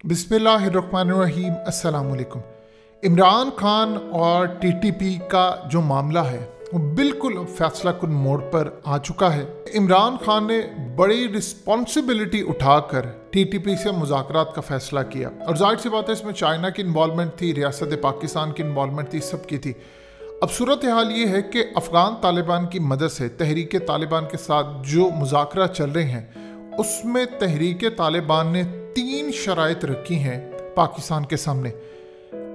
बिस्मिल्लाहिर्रहमानिर्रहीम। अस्सलाम वालेकुम। इमरान खान और टीटीपी का जो मामला है वो बिल्कुल फैसला कुन मोड़ पर आ चुका है। इमरान खान ने बड़ी रिस्पॉन्सिबिलिटी उठाकर टीटीपी से मुज़ाकरात का फैसला किया और जाहिर सी बात है इसमें चाइना की इन्वॉल्वमेंट थी, रियासत पाकिस्तान की इन्वॉल्वमेंट थी, सबकी थी। अब सूरत हाल ये है कि अफ़गान तालिबान की मदद से तहरीक तालिबान के साथ जो मुज़ाकरा चल रहे हैं उसमें तहरीक तालिबान ने 3 शराइत रखी हैं पाकिस्तान के सामने।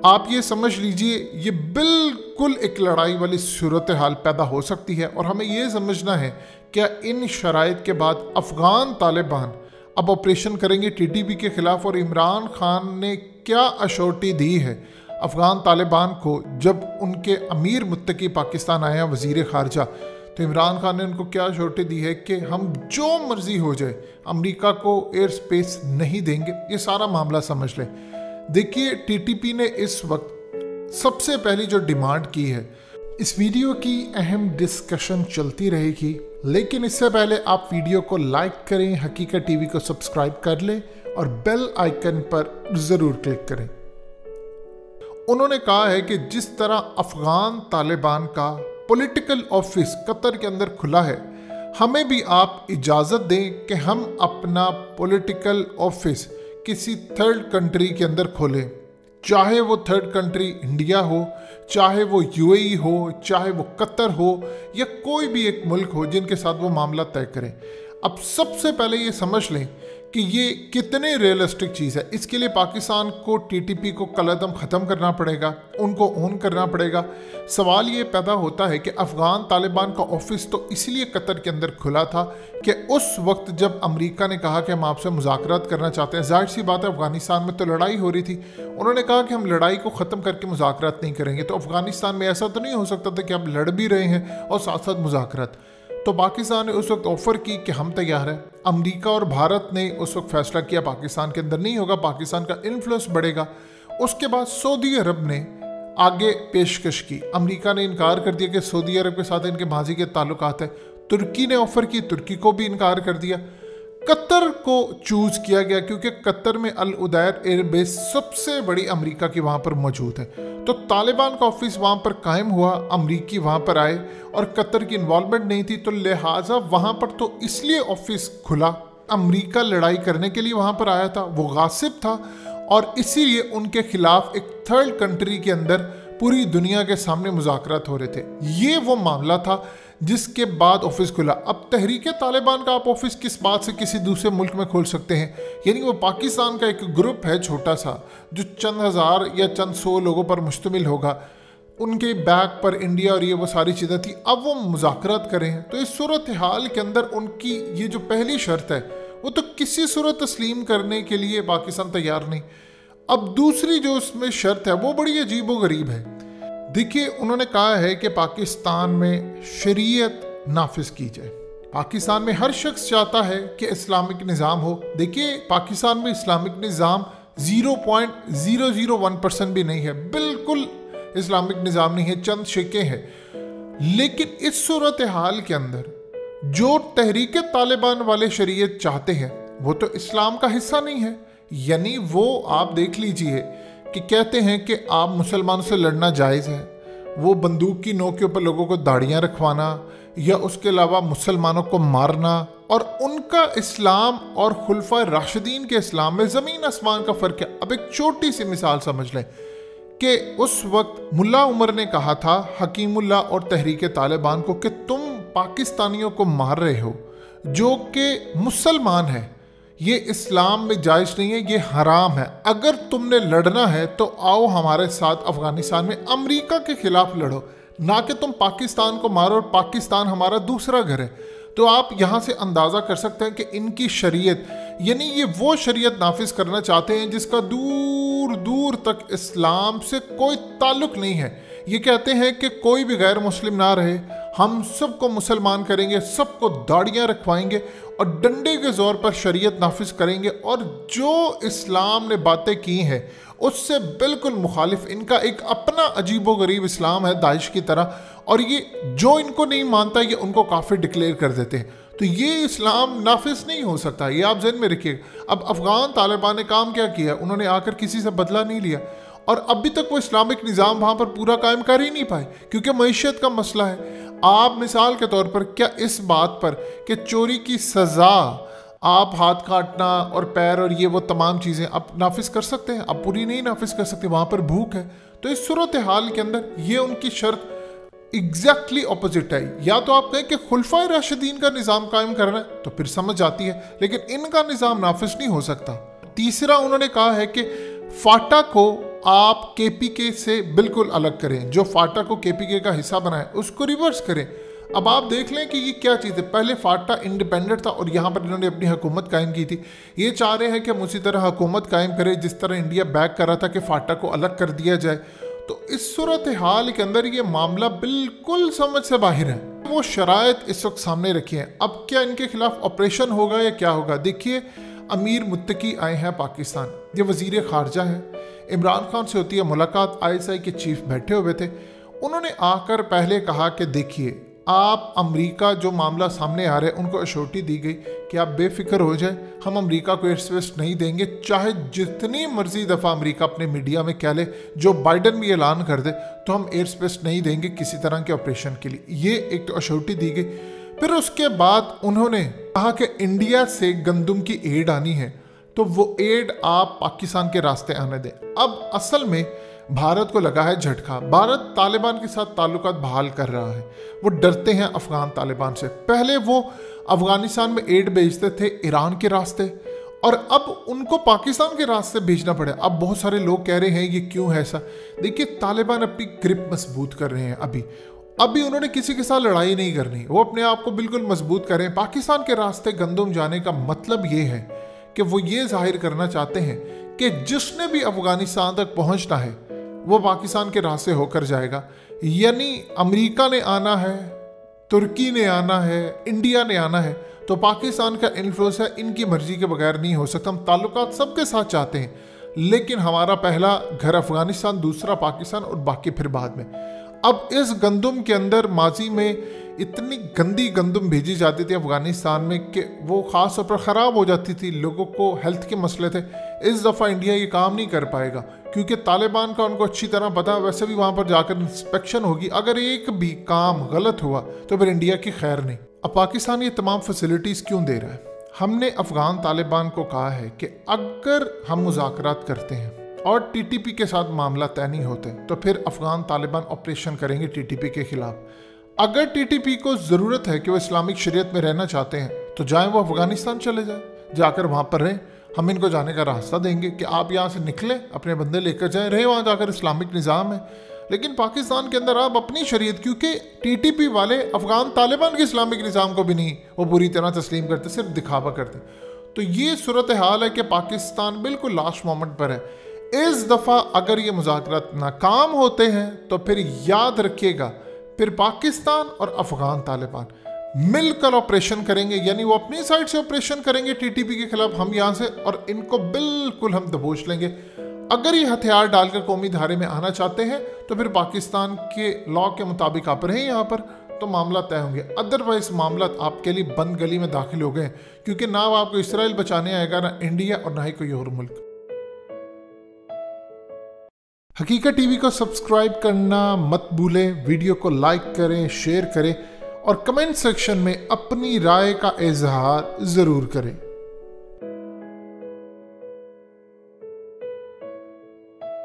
आप ये समझ लीजिए ये बिल्कुल एक लड़ाई वाली सूरत हाल पैदा हो सकती है और हमें ये समझना है क्या इन शराइत के बाद अफ़गान तालिबान अब ऑपरेशन करेंगे टीटीपी के ख़िलाफ़। और इमरान खान ने क्या अश्योरिटी दी है अफ़गान तालिबान को जब उनके अमीर मुत्तकी पाकिस्तान आया वज़ीर ख़ारजा, तो इमरान खान ने उनको क्या अश्योरिटी दी है कि हम जो मर्ज़ी हो जाए अमेरिका को एयर स्पेस नहीं देंगे। ये सारा मामला समझ लें। देखिए टीटीपी ने इस वक्त सबसे पहली जो डिमांड की है, इस वीडियो की अहम डिस्कशन चलती रहेगी, लेकिन इससे पहले आप वीडियो को लाइक करें, हकीकत टीवी को सब्सक्राइब कर लें और बेल आइकन पर ज़रूर क्लिक करें। उन्होंने कहा है कि जिस तरह अफ़गान तालिबान का पॉलिटिकल ऑफिस कतर के अंदर खुला है, हमें भी आप इजाज़त दें कि हम अपना पॉलिटिकल ऑफिस किसी थर्ड कंट्री के अंदर खोलें, चाहे वो थर्ड कंट्री इंडिया हो, चाहे वो यूएई हो, चाहे वो कतर हो या कोई भी एक मुल्क हो जिनके साथ वो मामला तय करें। अब सबसे पहले ये समझ लें कि ये कितने रियलिस्टिक चीज़ है। इसके लिए पाकिस्तान को टीटीपी को कलअदम ख़त्म करना पड़ेगा, उनको ऑन करना पड़ेगा। सवाल ये पैदा होता है कि अफ़गान तालिबान का ऑफिस तो इसलिए कतर के अंदर खुला था कि उस वक्त जब अमेरिका ने कहा कि हम आपसे मुज़ाकरात करना चाहते हैं, जाहिर सी बात है अफ़गानिस्तान में तो लड़ाई हो रही थी, उन्होंने कहा कि हम लड़ाई को ख़त्म करके मुज़ाकरात नहीं करेंगे। तो अफ़गानिस्तान में ऐसा तो नहीं हो सकता था कि आप लड़ भी रहे हैं और साथ साथ मुज़ाकरात। तो पाकिस्तान ने उस वक्त ऑफ़र की कि हम तैयार हैं। अमेरिका और भारत ने उस वक्त फैसला किया पाकिस्तान के अंदर नहीं होगा, पाकिस्तान का इन्फ्लुएंस बढ़ेगा। उसके बाद सऊदी अरब ने आगे पेशकश की, अमेरिका ने इनकार कर दिया कि सऊदी अरब के साथ इनके माजी के ताल्लुकात है। तुर्की ने ऑफ़र की, तुर्की को भी इनकार कर दिया। कतर को चूज़ किया गया क्योंकि कतर में अल उदैर एयरबेस सबसे बड़ी अमेरिका की वहाँ पर मौजूद है। तो तालिबान का ऑफिस वहाँ पर कायम हुआ, अमरीकी वहाँ पर आए और कतर की इन्वॉल्वमेंट नहीं थी, तो लिहाजा वहाँ पर तो इसलिए ऑफिस खुला। अमरीका लड़ाई करने के लिए वहाँ पर आया था, वो गासिब था और इसीलिए उनके खिलाफ एक थर्ड कंट्री के अंदर पूरी दुनिया के सामने मुज़ाकरात हो रहे थे। ये वो मामला था जिसके बाद ऑफिस खुला। अब तहरीक तालिबान का आप ऑफिस किस बात से किसी दूसरे मुल्क में खोल सकते हैं? यानी वो पाकिस्तान का एक ग्रुप है छोटा सा जो चंद हज़ार या चंद 100 लोगों पर मुश्तमिल होगा, उनके बैक पर इंडिया और ये वो सारी चीज़ें थी। अब वो मुज़ाकरात करें तो इस सूरत हाल के अंदर उनकी ये जो पहली शर्त है वो तो किसी सूरत तस्लीम करने के लिए पाकिस्तान तैयार नहीं। अब दूसरी जो उसमें शर्त है वो बड़ी अजीब व गरीब है। देखिए उन्होंने कहा है कि पाकिस्तान में शरीयत नाफिज की जाए। पाकिस्तान में हर शख्स चाहता है कि इस्लामिक निज़ाम हो। देखिए पाकिस्तान में इस्लामिक निज़ाम 0.001% भी नहीं है, बिल्कुल इस्लामिक निज़ाम नहीं है, चंद शिके हैं। लेकिन इस सूरत हाल के अंदर जो तहरीक तालिबान वाले शरीयत चाहते हैं वो तो इस्लाम का हिस्सा नहीं है। यानी वो आप देख लीजिए कि कहते हैं कि आप मुसलमानों से लड़ना जायज़ है, वो बंदूक की नोक के ऊपर लोगों को दाढ़ियाँ रखवाना या उसके अलावा मुसलमानों को मारना, और उनका इस्लाम और खुलफा राशिदीन के इस्लाम में ज़मीन आसमान का फ़र्क है। अब एक छोटी सी मिसाल समझ लें कि उस वक्त मुल्ला उमर ने कहा था हकीमुल्लाह और तहरीक तालिबान को कि तुम पाकिस्तानियों को मार रहे हो जो कि मुसलमान है, ये इस्लाम में जायज़ नहीं है, ये हराम है। अगर तुमने लड़ना है तो आओ हमारे साथ अफ़गानिस्तान में अमेरिका के ख़िलाफ़ लड़ो, ना कि तुम पाकिस्तान को मारो और पाकिस्तान हमारा दूसरा घर है। तो आप यहाँ से अंदाज़ा कर सकते हैं कि इनकी शरीयत, यानी ये वो शरीयत नाफिज करना चाहते हैं जिसका दूर दूर तक इस्लाम से कोई ताल्लुक़ नहीं है। ये कहते हैं कि कोई भी गैर मुस्लिम ना रहे, हम सबको मुसलमान करेंगे, सबको दाढ़ियाँ रखवाएंगे और डंडे के ज़ोर पर शरीयत नाफिज करेंगे। और जो इस्लाम ने बातें की हैं उससे बिल्कुल मुखालिफ इनका एक अपना अजीबोगरीब इस्लाम है दाइश की तरह, और ये जो इनको नहीं मानता ये उनको काफिर डिक्लेयर कर देते हैं। तो ये इस्लाम नाफिज नहीं हो सकता, ये आप जहन में रखिएगा। अब अफगान तालिबान ने काम क्या किया, उन्होंने आकर किसी से बदला नहीं लिया और अभी तक वो इस्लामिक निज़ाम वहाँ पर पूरा कायम कर ही नहीं पाए, क्योंकि मईशत का मसला है। आप मिसाल के तौर पर क्या इस बात पर कि चोरी की सज़ा आप हाथ काटना और पैर और ये वो तमाम चीज़ें आप नाफिज कर सकते हैं? आप पूरी नहीं नाफिज कर सकते, वहाँ पर भूख है। तो इस सूरत हाल के अंदर ये उनकी शर्त एग्जैक्टली ऑपोजिट है। या तो आप कहें कि खुलफाए राशिदीन का निज़ाम कायम करना है तो फिर समझ आती है, लेकिन इनका निज़ाम नाफिज नहीं हो सकता। तीसरा उन्होंने कहा है कि फाटा को आप केपीके से बिल्कुल अलग करें, जो फाटा को केपीके का हिस्सा बनाए उसको रिवर्स करें। अब आप देख लें कि ये क्या चीज़ है। पहले फाटा इंडिपेंडेंट था और यहाँ पर इन्होंने अपनी हुकूमत कायम की थी। ये चाह रहे हैं कि हम उसी तरह हुकूमत कायम करें जिस तरह इंडिया बैक कर रहा था कि फाटा को अलग कर दिया जाए। तो इस सूरत हाल के अंदर ये मामला बिल्कुल समझ से बाहर है। वो शराइत इस वक्त सामने रखी हैं। अब क्या इनके खिलाफ ऑपरेशन होगा या क्या होगा? देखिए, अमीर मुत्तकी आए हैं पाकिस्तान, ये वजीर खारजा है, इमरान खान से होती है मुलाकात, ISI के चीफ बैठे हुए थे। उन्होंने आकर पहले कहा कि देखिए, आप अमेरिका जो मामला सामने आ रहा है उनको अश्योरिटी दी गई कि आप बेफिक्र हो जाए, हम अमेरिका को एयर स्पेस नहीं देंगे, चाहे जितनी मर्जी दफ़ा अमेरिका अपने मीडिया में कह ले, जो बाइडन भी ऐलान कर दे, तो हम एयर स्पेस नहीं देंगे किसी तरह के ऑपरेशन के लिए। ये एक तो अश्योरिटी दी गई। फिर उसके बाद उन्होंने कहा कि इंडिया से गंदम की एड आनी है तो वो एड आप पाकिस्तान के रास्ते आने दें। अब असल में भारत को लगा है झटका। भारत तालिबान के साथ ताल्लुकात बहाल कर रहा है। वो डरते हैं अफगान तालिबान से। पहले वो अफगानिस्तान में एड भेजते थे ईरान के रास्ते और अब उनको पाकिस्तान के रास्ते भेजना पड़े। अब बहुत सारे लोग कह रहे हैं ये क्यों है ऐसा। देखिए, तालिबान अपनी ग्रिप मजबूत कर रहे हैं। अभी उन्होंने किसी के साथ लड़ाई नहीं करनी, वो अपने आप को बिल्कुल मजबूत करें। पाकिस्तान के रास्ते गंदम जाने का मतलब ये है कि वो ये जाहिर करना चाहते हैं कि जिसने भी अफगानिस्तान तक पहुंचना है वो पाकिस्तान के रास्ते होकर जाएगा। यानी अमेरिका ने आना है, तुर्की ने आना है, इंडिया ने आना है, तो पाकिस्तान का इन्फ्लुएंस है इनकी मर्जी के बगैर नहीं हो सकता। हम ताल्लुकात सबके साथ चाहते हैं, लेकिन हमारा पहला घर अफगानिस्तान, दूसरा पाकिस्तान और बाकी फिर बाद में। अब इस गंदम के अंदर माजी में इतनी गंदी गंदम भेजी जाती थी अफगानिस्तान में कि वो ख़ास तौर पर ख़राब हो जाती थी, लोगों को हेल्थ के मसले थे। इस दफ़ा इंडिया ये काम नहीं कर पाएगा क्योंकि तालिबान का उनको अच्छी तरह पता है। वैसे भी वहाँ पर जाकर इंस्पेक्शन होगी, अगर एक भी काम गलत हुआ तो फिर इंडिया की खैर नहीं। अब पाकिस्तान ये तमाम फैसिलिटीज़ क्यों दे रहा है? हमने अफगान तालिबान को कहा है कि अगर हम मुज़ाकरात करते हैं और TTP के साथ मामला तय नहीं होते तो फिर अफगान तालिबान ऑपरेशन करेंगे TTP के खिलाफ। अगर TTP को ज़रूरत है कि वो इस्लामिक शरीयत में रहना चाहते हैं तो जाएं, वो अफगानिस्तान चले जाएं, जाकर वहाँ पर रहें। हम इनको जाने का रास्ता देंगे कि आप यहाँ से निकलें, अपने बंदे लेकर जाएं, रहे वहाँ जाकर इस्लामिक निज़ाम है। लेकिन पाकिस्तान के अंदर आप अपनी शरीयत, क्योंकि TTP वाले अफगान तालिबान के इस्लामिक निज़ाम को भी नहीं वो पूरी तरह तस्लीम करते, सिर्फ दिखावा करते। तो ये सूरत हाल है कि पाकिस्तान बिल्कुल लास्ट मोमेंट पर है। इस दफ़ा अगर ये मुज़ाकरात नाकाम होते हैं तो फिर याद रखिएगा, फिर पाकिस्तान और अफगान तालिबान मिलकर ऑपरेशन करेंगे, यानी वो अपनी साइड से ऑपरेशन करेंगे TTP के खिलाफ, हम यहाँ से, और इनको बिल्कुल हम दबोच लेंगे। अगर ये हथियार डालकर कौमी धारे में आना चाहते हैं तो फिर पाकिस्तान के लॉ के मुताबिक आप रहें यहाँ पर, तो मामला तय होंगे। अदरवाइज मामला आपके लिए बंद गली में दाखिल हो गए, क्योंकि ना आपको इसराइल बचाने आएगा, ना इंडिया, और ना ही कोई और मुल्क। हकीकत टीवी को सब्सक्राइब करना मत भूलें, वीडियो को लाइक करें, शेयर करें और कमेंट सेक्शन में अपनी राय का इजहार ज़रूर करें।